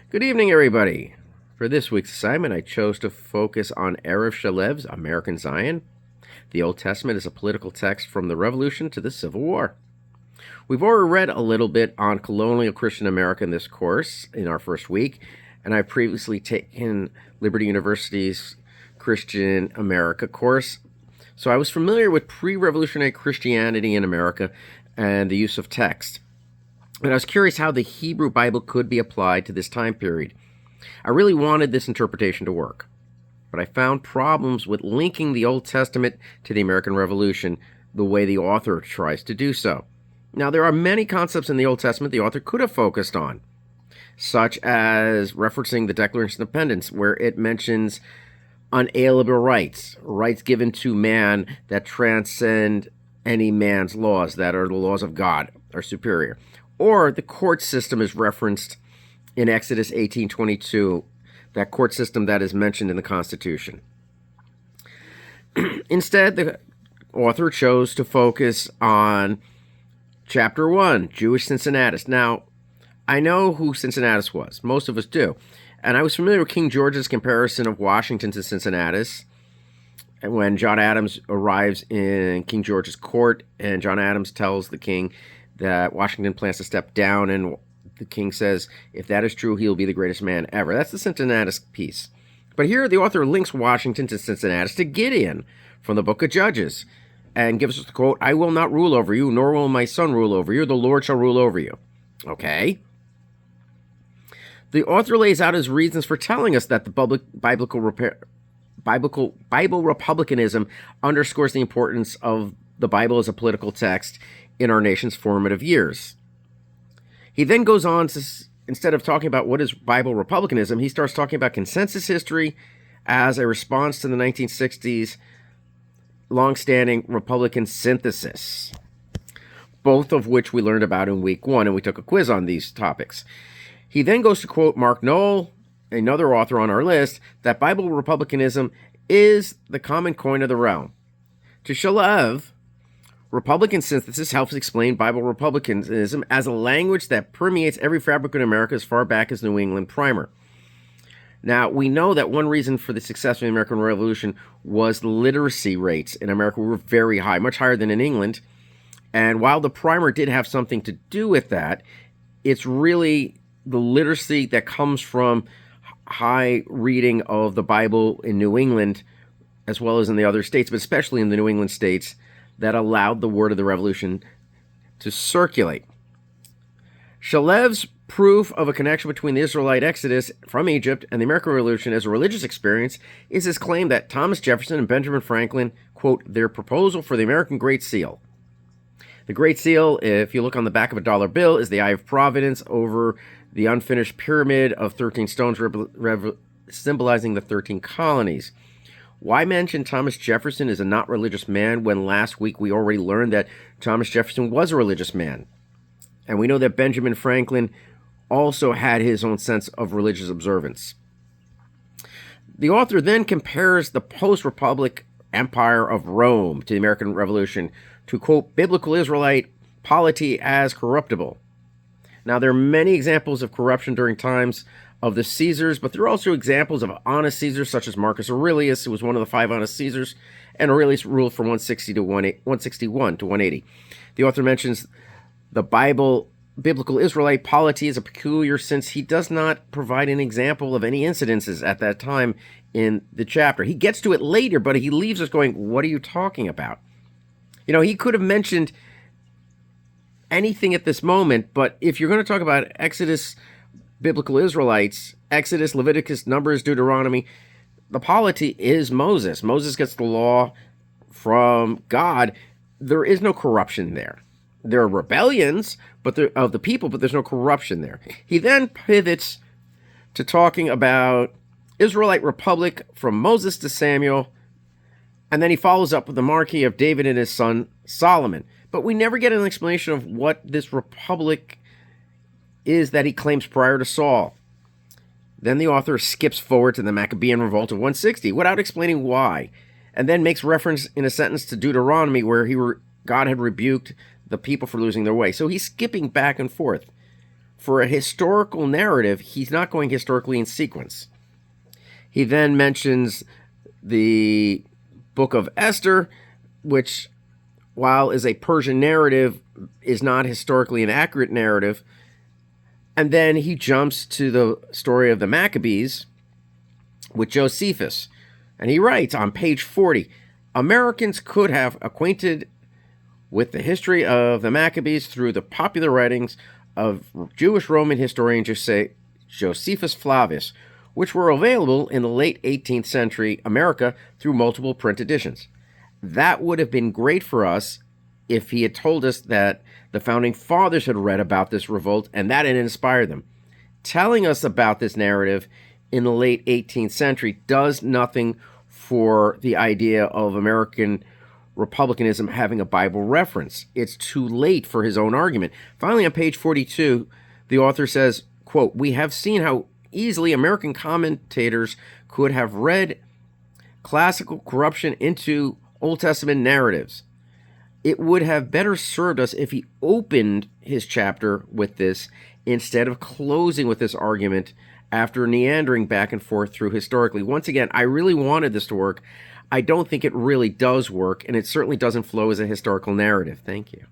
Good evening, everybody. For this week's assignment, I chose to focus on Erev Shalev's American Zion. The Old Testament is a political text from the Revolution to the Civil War. We've already read a little bit on colonial Christian America in this course in our first week, and I've previously taken Liberty University's Christian America course, so I was familiar with pre-revolutionary Christianity in America and the use of text. But I was curious how the Hebrew Bible could be applied to this time period. I really wanted this interpretation to work, but I found problems with linking the Old Testament to the American Revolution the way the author tries to do so. Now, there are many concepts in the Old Testament the author could have focused on, such as referencing the Declaration of Independence, where it mentions unalienable rights given to man that transcend any man's laws, that are the laws of God, are superior. Or the court system is referenced in Exodus 18:22, that court system that is mentioned in the Constitution. Instead, the author chose to focus on Chapter 1, Jewish Cincinnatus. Now, I know who Cincinnatus was. Most of us do. And I was familiar with King George's comparison of Washington to Cincinnatus. And when John Adams arrives in King George's court, and John Adams tells the king that Washington plans to step down, and the king says, if that is true, he'll be the greatest man ever. That's the Cincinnatus piece. But here the author links Washington to Cincinnatus to Gideon from the book of Judges, and gives us the quote, I will not rule over you, nor will my son rule over you. The Lord shall rule over you. Okay? The author lays out his reasons for telling us that the Bible republicanism underscores the importance of the Bible as a political text in our nation's formative years. He then goes on to, instead of talking about what is Bible republicanism, he starts talking about consensus history as a response to the 1960s long-standing Republican synthesis, both of which we learned about in week 1, and we took a quiz on these topics. He then goes to quote Mark Noll, another author on our list, that Bible republicanism is the common coin of the realm. To Shalev, Republican synthesis helps explain Bible republicanism as a language that permeates every fabric in America as far back as New England primer. Now, we know that one reason for the success of the American Revolution was the literacy rates in America were very high, much higher than in England. And while the primer did have something to do with that, it's really the literacy that comes from high reading of the Bible in New England, as well as in the other states, but especially in the New England states, that allowed the word of the revolution to circulate. Shalev's proof of a connection between the Israelite exodus from Egypt and the American Revolution as a religious experience is his claim that Thomas Jefferson and Benjamin Franklin, quote, their proposal for the American Great Seal. The Great Seal, if you look on the back of a dollar bill, is the Eye of Providence over the unfinished pyramid of 13 stones symbolizing the 13 colonies. Why mention Thomas Jefferson as a not religious man when last week we already learned that Thomas Jefferson was a religious man? And we know that Benjamin Franklin also had his own sense of religious observance. The author then compares the post-Republic Empire of Rome to the American Revolution to, quote, biblical Israelite polity as corruptible. Now, there are many examples of corruption during times of the Caesars, but there are also examples of honest Caesars, such as Marcus Aurelius, who was one of the 5 honest Caesars, and Aurelius ruled from 161 to 180. The author mentions the biblical Israelite polity is a peculiar since he does not provide an example of any incidences at that time in the chapter. He gets to it later, but he leaves us going, what are you talking about? You know, he could have mentioned anything at this moment, but if you're going to talk about Exodus, biblical Israelites, Exodus, Leviticus, Numbers, Deuteronomy, the polity is Moses. Moses gets the law from God. There is no corruption there. There are rebellions of the people, but there's no corruption there. He then pivots to talking about Israelite republic from Moses to Samuel, and then he follows up with the monarchy of David and his son Solomon. But we never get an explanation of what this republic is that he claims prior to Saul. Then the author skips forward to the Maccabean revolt of 160 without explaining why, and then makes reference in a sentence to Deuteronomy where God had rebuked the people for losing their way. So he's skipping back and forth. for a historical narrative, he's not going historically in sequence. He then mentions the book of Esther, which, while is a Persian narrative, is not historically an accurate narrative. And then he jumps to the story of the Maccabees with Josephus. And he writes on page 40, Americans could have acquainted with the history of the Maccabees through the popular writings of Jewish Roman historian Josephus Flavius, which were available in the late 18th century America through multiple print editions. That would have been great for us if he had told us that the founding fathers had read about this revolt and that it inspired them. Telling us about this narrative in the late 18th century does nothing for the idea of American republicanism having a Bible reference. It's too late for his own argument. Finally, on page 42, the author says, quote, "We have seen how easily American commentators could have read classical corruption into Old Testament narratives. It would have better served us if he opened his chapter with this instead of closing with this argument after meandering back and forth through historically." Once again, I really wanted this to work. I don't think it really does work, and it certainly doesn't flow as a historical narrative. Thank you.